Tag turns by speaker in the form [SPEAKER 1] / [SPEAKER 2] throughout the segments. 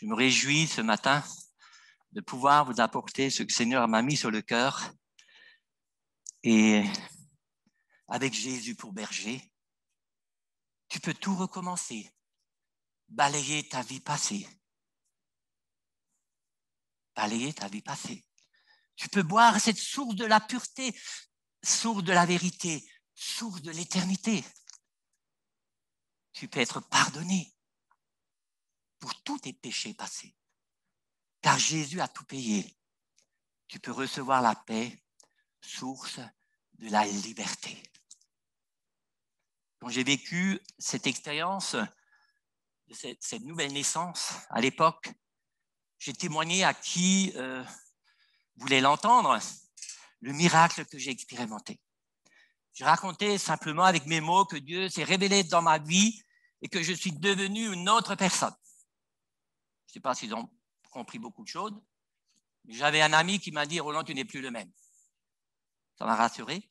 [SPEAKER 1] Je me réjouis ce matin de pouvoir vous apporter ce que le Seigneur m'a mis sur le cœur. Et avec Jésus pour berger, tu peux tout recommencer, balayer ta vie passée. Balayer ta vie passée. Tu peux boire cette source de la pureté, source de la vérité, source de l'éternité. Tu peux être pardonné pour tous tes péchés passés. Car Jésus a tout payé. Tu peux recevoir la paix, source de la liberté. Quand j'ai vécu cette expérience, cette nouvelle naissance, à l'époque, j'ai témoigné à qui voulait l'entendre, le miracle que j'ai expérimenté. J'ai raconté simplement avec mes mots que Dieu s'est révélé dans ma vie et que je suis devenu une autre personne. Je ne sais pas s'ils ont compris beaucoup de choses. J'avais un ami qui m'a dit « Roland, tu n'es plus le même ». Ça m'a rassuré.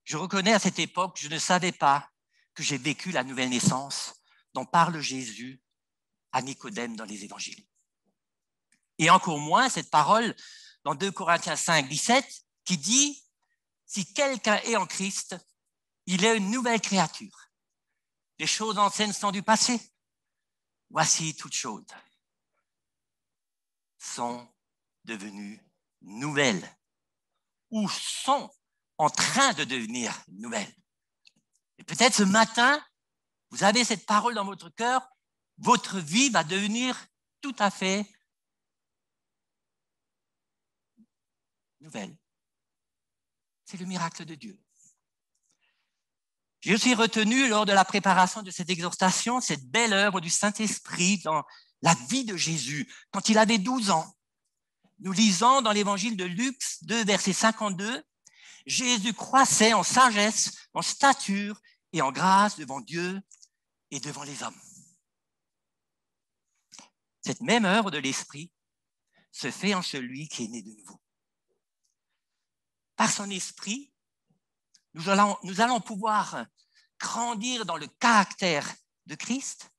[SPEAKER 1] Je reconnais à cette époque, je ne savais pas que j'ai vécu la nouvelle naissance dont parle Jésus à Nicodème dans les évangiles. Et encore moins cette parole dans 2 Corinthiens 5, 17 qui dit « Si quelqu'un est en Christ, il est une nouvelle créature. Les choses anciennes sont du passé. Voici toutes choses sont devenues nouvelles ou sont en train de devenir nouvelles. » Et peut-être ce matin, vous avez cette parole dans votre cœur, votre vie va devenir tout à fait nouvelle. C'est le miracle de Dieu. J'ai aussi retenu lors de la préparation de cette exhortation cette belle œuvre du Saint-Esprit dans la vie de Jésus quand il avait 12 ans. Nous lisons dans l'évangile de Luc 2, verset 52, « Jésus croissait en sagesse, en stature et en grâce devant Dieu et devant les hommes. » Cette même œuvre de l'Esprit se fait en celui qui est né de nouveau. Par son Esprit, nous allons pouvoir grandir dans le caractère de Christ,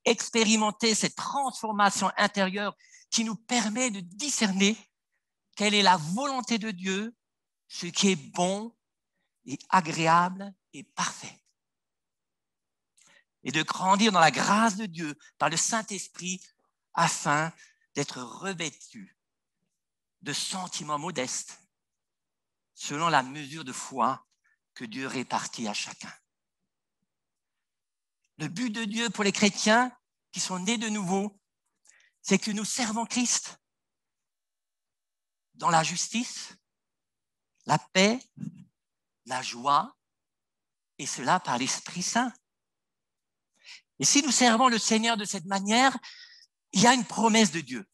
[SPEAKER 1] expérimenter cette transformation intérieure qui nous permet de discerner quelle est la volonté de Dieu, ce qui est bon et agréable et parfait. Et de grandir dans la grâce de Dieu par le Saint-Esprit afin d'être revêtu de sentiments modestes selon la mesure de foi que Dieu répartit à chacun. Le but de Dieu pour les chrétiens qui sont nés de nouveau, c'est que nous servons Christ dans la justice, la paix, la joie, et cela par l'Esprit Saint. Et si nous servons le Seigneur de cette manière, il y a une promesse de Dieu.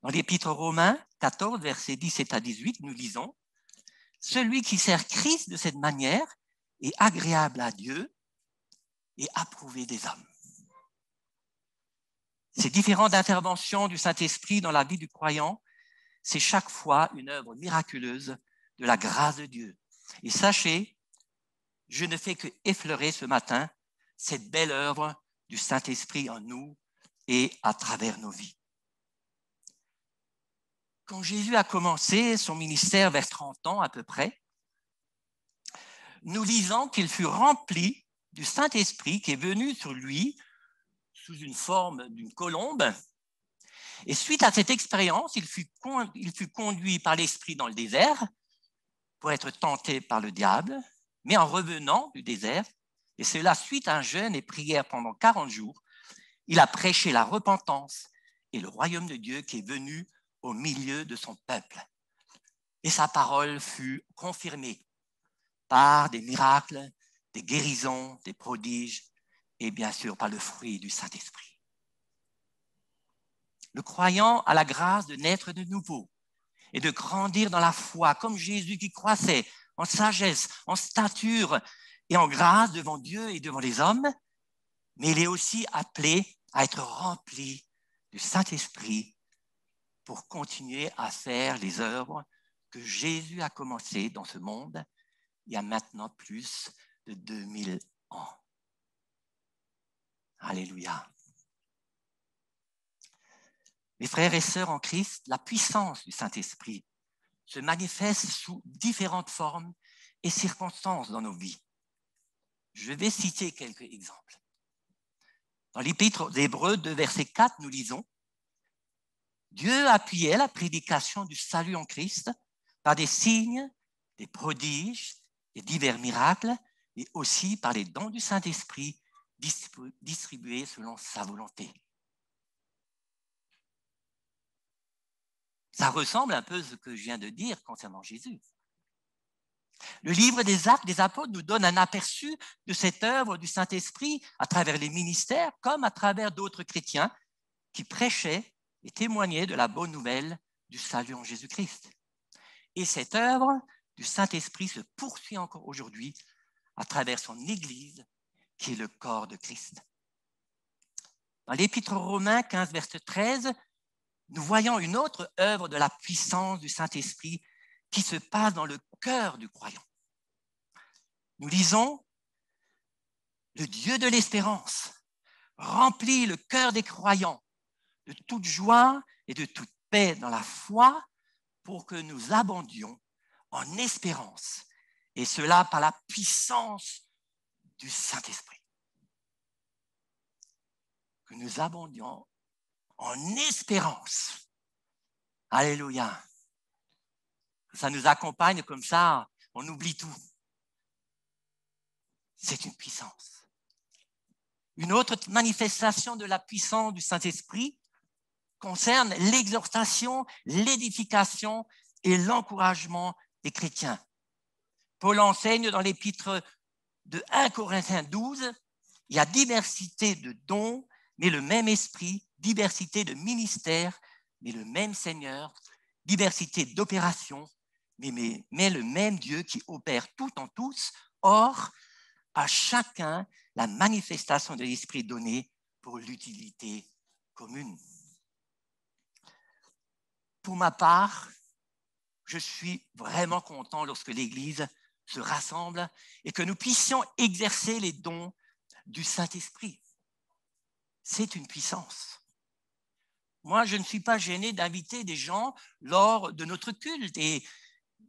[SPEAKER 1] Dans l'Épître aux Romains 14, versets 17 à 18, nous lisons « Celui qui sert Christ de cette manière est agréable à Dieu et approuvé des hommes. » Ces différentes interventions du Saint-Esprit dans la vie du croyant, c'est chaque fois une œuvre miraculeuse de la grâce de Dieu. Et sachez, je ne fais que effleurer ce matin cette belle œuvre du Saint-Esprit en nous et à travers nos vies. Quand Jésus a commencé son ministère vers 30 ans à peu près, nous lisons qu'il fut rempli du Saint-Esprit qui est venu sur lui sous une forme d'une colombe. Et suite à cette expérience, il fut conduit par l'Esprit dans le désert pour être tenté par le diable, mais en revenant du désert, et cela suite à un jeûne et prière pendant 40 jours, il a prêché la repentance et le royaume de Dieu qui est venu au milieu de son peuple. Et sa parole fut confirmée par des miracles, des guérisons, des prodiges et bien sûr par le fruit du Saint-Esprit. Le croyant a la grâce de naître de nouveau et de grandir dans la foi comme Jésus qui croissait en sagesse, en stature et en grâce devant Dieu et devant les hommes, mais il est aussi appelé à être rempli du Saint-Esprit pour continuer à faire les œuvres que Jésus a commencées dans ce monde il y a maintenant plus de 2000 ans. Alléluia. Mes frères et sœurs en Christ, la puissance du Saint-Esprit se manifeste sous différentes formes et circonstances dans nos vies. Je vais citer quelques exemples. Dans l'Épître aux Hébreux 2, verset 4, nous lisons « Dieu appuyait la prédication du salut en Christ par des signes, des prodiges, des divers miracles, et aussi par les dons du Saint-Esprit distribués selon sa volonté. » Ça ressemble un peu à ce que je viens de dire concernant Jésus. Le livre des Actes des Apôtres nous donne un aperçu de cette œuvre du Saint-Esprit à travers les ministères comme à travers d'autres chrétiens qui prêchaient et témoignaient de la bonne nouvelle du salut en Jésus-Christ. Et cette œuvre du Saint-Esprit se poursuit encore aujourd'hui à travers son Église qui est le corps de Christ. Dans l'Épître aux Romains 15, verset 13, nous voyons une autre œuvre de la puissance du Saint-Esprit qui se passe dans le cœur du croyant. Nous lisons « Le Dieu de l'espérance remplit le cœur des croyants de toute joie et de toute paix dans la foi pour que nous abondions en espérance, et cela par la puissance du Saint-Esprit. » Que nous abondions en espérance. Alléluia. Ça nous accompagne comme ça, on oublie tout. C'est une puissance. Une autre manifestation de la puissance du Saint-Esprit concerne l'exhortation, l'édification et l'encouragement des chrétiens. Paul enseigne dans l'épître de 1 Corinthiens 12, il y a diversité de dons, mais le même esprit, diversité de ministères, mais le même Seigneur, diversité d'opérations, mais le même Dieu qui opère tout en tous. Or, à chacun la manifestation de l'esprit donnée pour l'utilité commune. Pour ma part, je suis vraiment content lorsque l'Église se rassemble et que nous puissions exercer les dons du Saint-Esprit. C'est une puissance. Moi, je ne suis pas gêné d'inviter des gens lors de notre culte et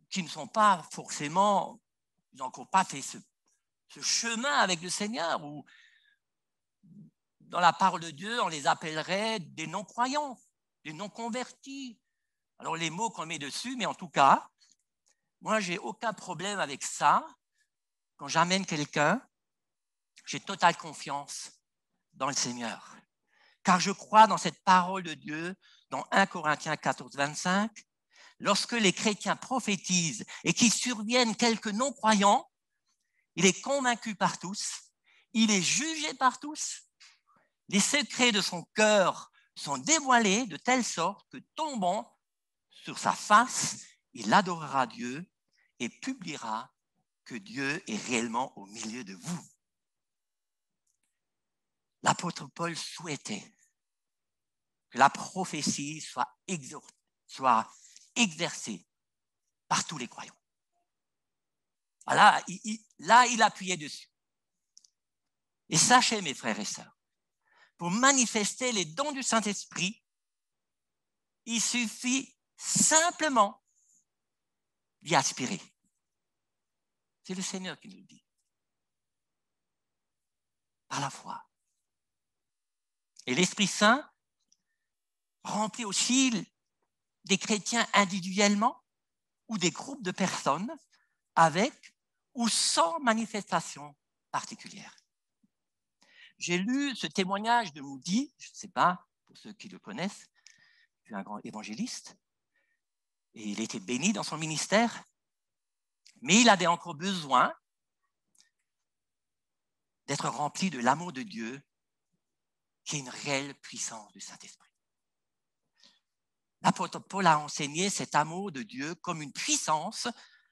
[SPEAKER 1] qui ne sont pas forcément, ils n'ont encore pas fait ce chemin avec le Seigneur, ou dans la parole de Dieu, on les appellerait des non-croyants, des non-convertis. Alors les mots qu'on met dessus, mais en tout cas, moi, j'ai aucun problème avec ça. Quand j'amène quelqu'un, j'ai totale confiance dans le Seigneur. Car je crois dans cette parole de Dieu, dans 1 Corinthiens 14, 25, lorsque les chrétiens prophétisent et qu'il survienne quelques non-croyants, il est convaincu par tous, il est jugé par tous. Les secrets de son cœur sont dévoilés de telle sorte que tombant sur sa face, il adorera Dieu et publiera que Dieu est réellement au milieu de vous. L'apôtre Paul souhaitait que la prophétie soit exercée par tous les croyants. Voilà, il appuyait dessus. Et sachez, mes frères et sœurs, pour manifester les dons du Saint-Esprit, il suffit simplement d'y aspirer. C'est le Seigneur qui nous le dit. Par la foi. Et l'Esprit Saint remplit aussi des chrétiens individuellement ou des groupes de personnes avec ou sans manifestation particulière. J'ai lu ce témoignage de Moody, je ne sais pas, pour ceux qui le connaissent, c'est un grand évangéliste, et il était béni dans son ministère, mais il avait encore besoin d'être rempli de l'amour de Dieu, qui est une réelle puissance du Saint-Esprit. L'apôtre Paul a enseigné cet amour de Dieu comme une puissance.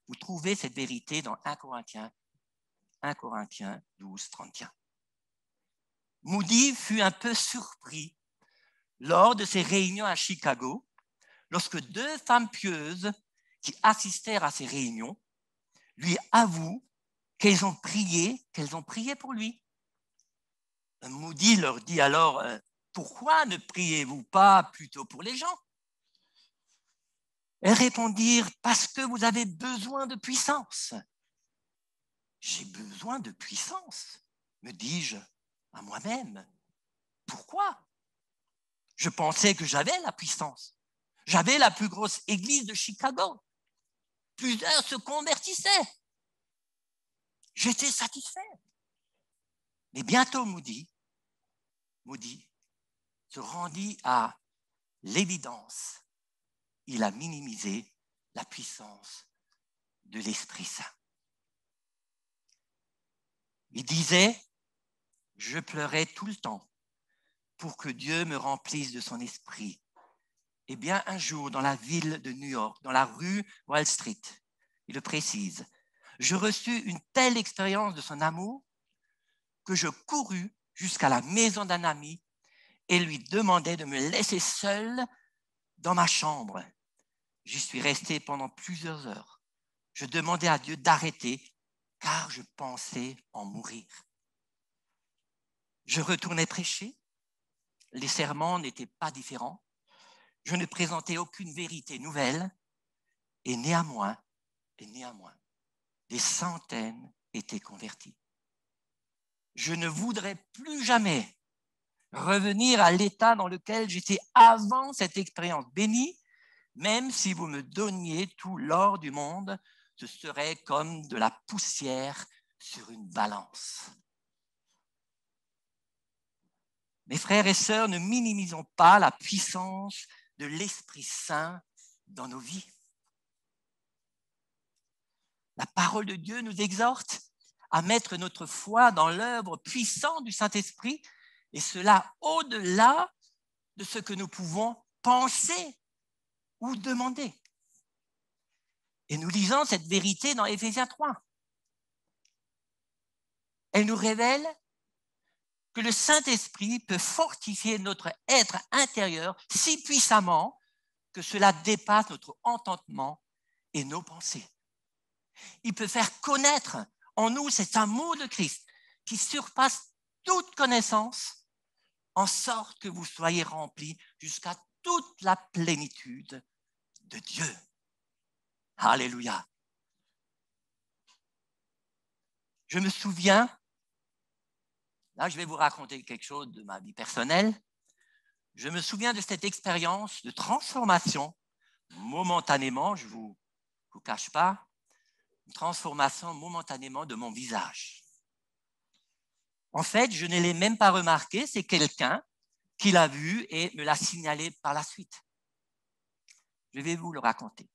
[SPEAKER 1] Vous trouvez cette vérité dans 1 Corinthiens 12, 31. Moody fut un peu surpris lors de ses réunions à Chicago, lorsque deux femmes pieuses qui assistèrent à ces réunions lui avouent qu'elles ont prié pour lui. Moody leur dit alors, pourquoi ne priez-vous pas plutôt pour les gens? Elles répondirent, parce que vous avez besoin de puissance. J'ai besoin de puissance, me dis-je à moi-même. Pourquoi? Je pensais que j'avais la puissance. J'avais la plus grosse église de Chicago. Plusieurs se convertissaient. J'étais satisfait. Mais bientôt, Moody se rendit à l'évidence. Il a minimisé la puissance de l'Esprit Saint. Il disait, je pleurais tout le temps pour que Dieu me remplisse de son esprit. Eh bien, un jour, dans la ville de New York, dans la rue Wall Street, il le précise, je reçus une telle expérience de son amour que je courus jusqu'à la maison d'un ami et lui demandai de me laisser seul dans ma chambre. J'y suis resté pendant plusieurs heures. Je demandais à Dieu d'arrêter car je pensais en mourir. Je retournais prêcher. Les sermons n'étaient pas différents. Je ne présentais aucune vérité nouvelle. Et néanmoins, des centaines étaient convertis. Je ne voudrais plus jamais revenir à l'état dans lequel j'étais avant cette expérience bénie, même si vous me donniez tout l'or du monde, ce serait comme de la poussière sur une balance. Mes frères et sœurs, ne minimisons pas la puissance de l'Esprit Saint dans nos vies. La parole de Dieu nous exhorte à mettre notre foi dans l'œuvre puissante du Saint-Esprit, et cela au-delà de ce que nous pouvons penser ou demander. Et nous lisons cette vérité dans Éphésiens 3. Elle nous révèle que le Saint-Esprit peut fortifier notre être intérieur si puissamment que cela dépasse notre entendement et nos pensées. Il peut faire connaître en nous cet amour de Christ qui surpasse toute connaissance, en sorte que vous soyez remplis jusqu'à toute la plénitude de Dieu. Alléluia. Je me souviens, là je vais vous raconter quelque chose de ma vie personnelle, je me souviens de cette expérience de transformation, momentanément, je ne vous cache pas, une transformation momentanément de mon visage. En fait, je ne l'ai même pas remarqué, c'est quelqu'un qui l'a vu et me l'a signalé par la suite. Je vais vous le raconter.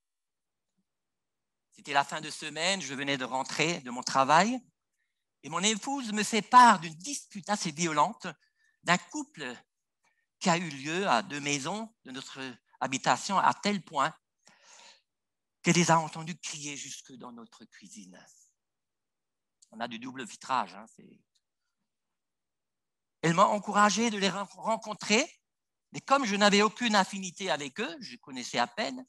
[SPEAKER 1] C'était la fin de semaine, je venais de rentrer de mon travail et mon épouse me fait part d'une dispute assez violente d'un couple qui a eu lieu à 2 maisons de notre habitation à tel point qu'elle les a entendus crier jusque dans notre cuisine. On a du double vitrage. Elle m'a encouragé de les rencontrer, mais comme je n'avais aucune affinité avec eux, je connaissais à peine,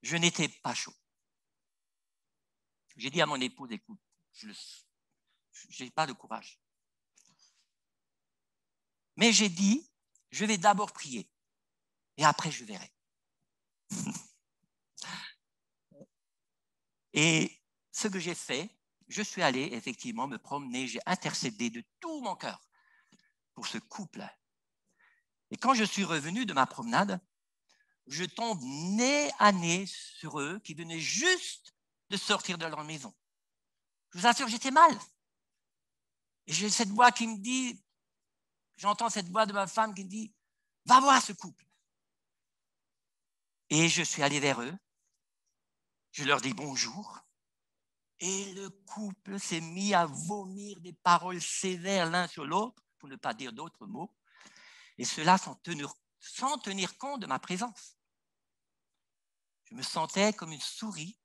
[SPEAKER 1] je n'étais pas chaud. J'ai dit à mon épouse, écoute, je n'ai pas de courage. Mais j'ai dit, je vais d'abord prier et après je verrai. Et ce que j'ai fait, je suis allé effectivement me promener, j'ai intercédé de tout mon cœur pour ce couple. Et quand je suis revenu de ma promenade, je tombe nez à nez sur eux qui venaient juste de sortir de leur maison. Je vous assure, j'étais mal. Et j'ai cette voix qui me dit, j'entends cette voix de ma femme qui me dit, va voir ce couple. Et je suis allé vers eux, je leur dis bonjour, et le couple s'est mis à vomir des paroles sévères l'un sur l'autre, pour ne pas dire d'autres mots, et cela sans tenir compte de ma présence. Je me sentais comme une souris,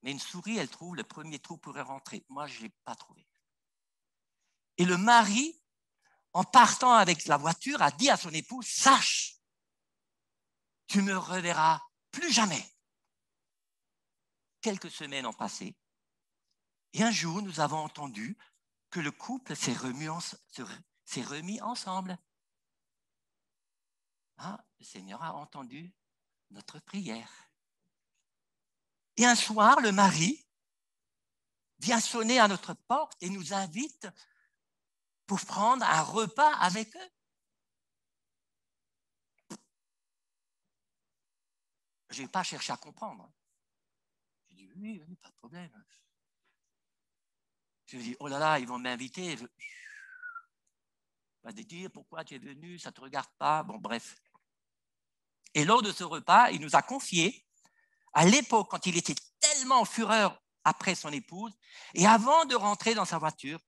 [SPEAKER 1] mais une souris, elle trouve le premier trou pour y rentrer. Moi, je ne l'ai pas trouvé. Et le mari, en partant avec la voiture, a dit à son épouse, sache, tu me reverras plus jamais. Quelques semaines ont passé, et un jour, nous avons entendu que le couple s'est remis ensemble. Ah, le Seigneur a entendu notre prière. Et un soir, le mari vient sonner à notre porte et nous invite pour prendre un repas avec eux. Je n'ai pas cherché à comprendre. J'ai dit oui, pas de problème. Je lui ai dit, oh là là, ils vont m'inviter. Pas de dire pourquoi tu es venu, ça ne te regarde pas. Bon, bref. Et lors de ce repas, il nous a confié, à l'époque, quand il était tellement en fureur après son épouse, et avant de rentrer dans sa voiture,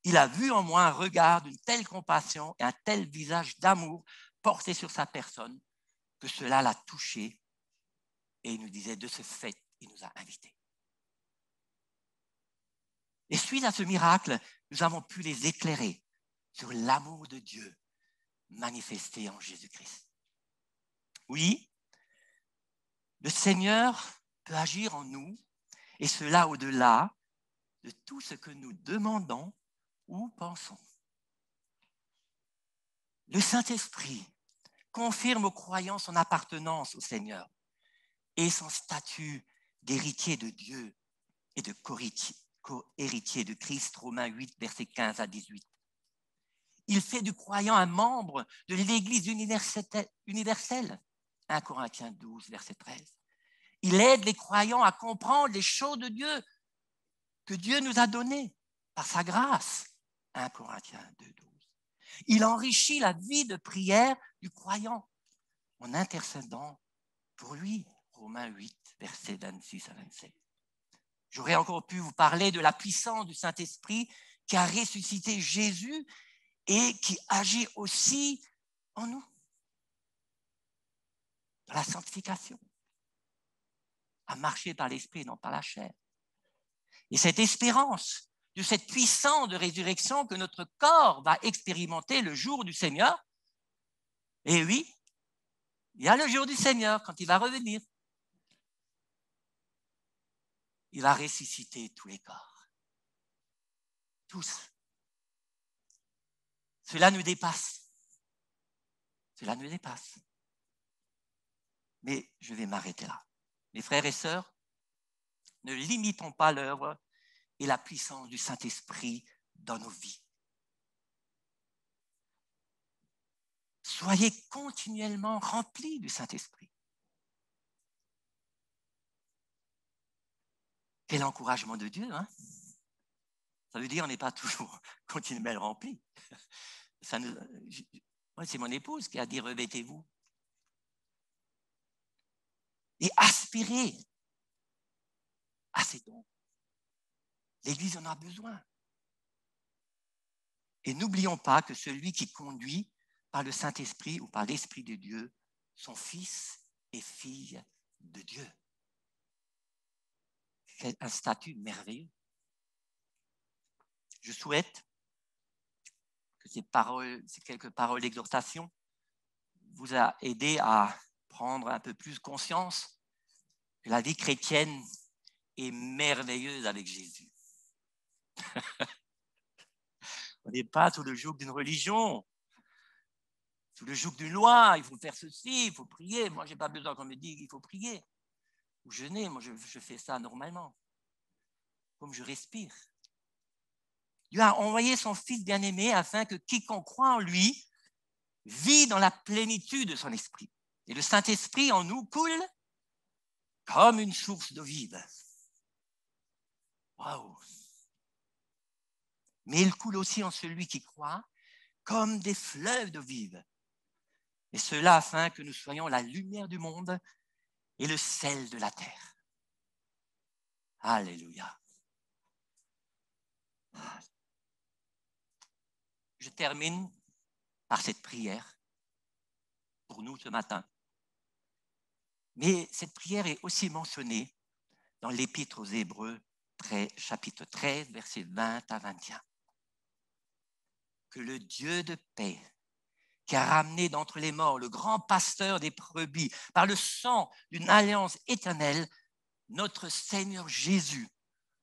[SPEAKER 1] il a vu en moi un regard d'une telle compassion et un tel visage d'amour porté sur sa personne que cela l'a touché. Et il nous disait, de ce fait, il nous a invités. Et suite à ce miracle, nous avons pu les éclairer sur l'amour de Dieu manifesté en Jésus-Christ. Oui, le Seigneur peut agir en nous, et cela au-delà de tout ce que nous demandons ou pensons. Le Saint-Esprit confirme aux croyants son appartenance au Seigneur et son statut d'héritier de Dieu et de co-héritier de Christ, Romains 8, versets 15 à 18. Il fait du croyant un membre de l'Église universelle, 1 Corinthiens 12, verset 13. Il aide les croyants à comprendre les choses de Dieu que Dieu nous a données par sa grâce, 1 Corinthiens 2, 12. Il enrichit la vie de prière du croyant en intercédant pour lui, Romains 8, versets 26 à 27. J'aurais encore pu vous parler de la puissance du Saint-Esprit qui a ressuscité Jésus et qui agit aussi en nous, dans la sanctification, à marcher par l'Esprit, non par la chair. Et cette espérance de cette puissance de résurrection que notre corps va expérimenter le jour du Seigneur, et oui, il y a le jour du Seigneur quand il va revenir. Il va ressusciter tous les corps. Tous. Cela nous dépasse. Cela nous dépasse. Mais je vais m'arrêter là. Mes frères et sœurs, ne limitons pas l'œuvre et la puissance du Saint-Esprit dans nos vies. Soyez continuellement remplis du Saint-Esprit. Quel encouragement de Dieu, hein? Ça veut dire qu'on n'est pas toujours continuellement rempli. Moi, c'est mon épouse qui a dit « revêtez-vous ». Et aspirez à ces dons. L'Église en a besoin. Et n'oublions pas que celui qui conduit par le Saint-Esprit ou par l'Esprit de Dieu sont fils et filles de Dieu. C'est un statut merveilleux. Je souhaite que ces quelques paroles d'exhortation vous a aidé à prendre un peu plus conscience que la vie chrétienne est merveilleuse avec Jésus. On n'est pas sous le joug d'une religion, sous le joug d'une loi. Il faut faire ceci, il faut prier. Moi, je n'ai pas besoin qu'on me dise qu'il faut prier ou jeûner. Moi, je fais ça normalement, comme je respire. Dieu a envoyé son Fils bien-aimé afin que quiconque croit en lui vit dans la plénitude de son esprit. Et le Saint-Esprit en nous coule comme une source d'eau vive. Waouh! Mais il coule aussi en celui qui croit comme des fleuves d'eau vive. Et cela afin que nous soyons la lumière du monde et le sel de la terre. Alléluia. Je termine par cette prière pour nous ce matin. Mais cette prière est aussi mentionnée dans l'Épître aux Hébreux, chapitre 13, versets 20 à 21. Que le Dieu de paix, qui a ramené d'entre les morts le grand pasteur des brebis par le sang d'une alliance éternelle, notre Seigneur Jésus,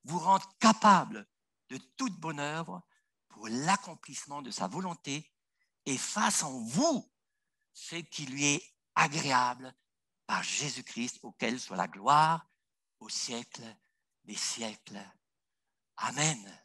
[SPEAKER 1] vous rende capable de toute bonne œuvre pour l'accomplissement de sa volonté et fasse en vous ce qui lui est agréable par Jésus-Christ, auquel soit la gloire au siècle des siècles. Amen.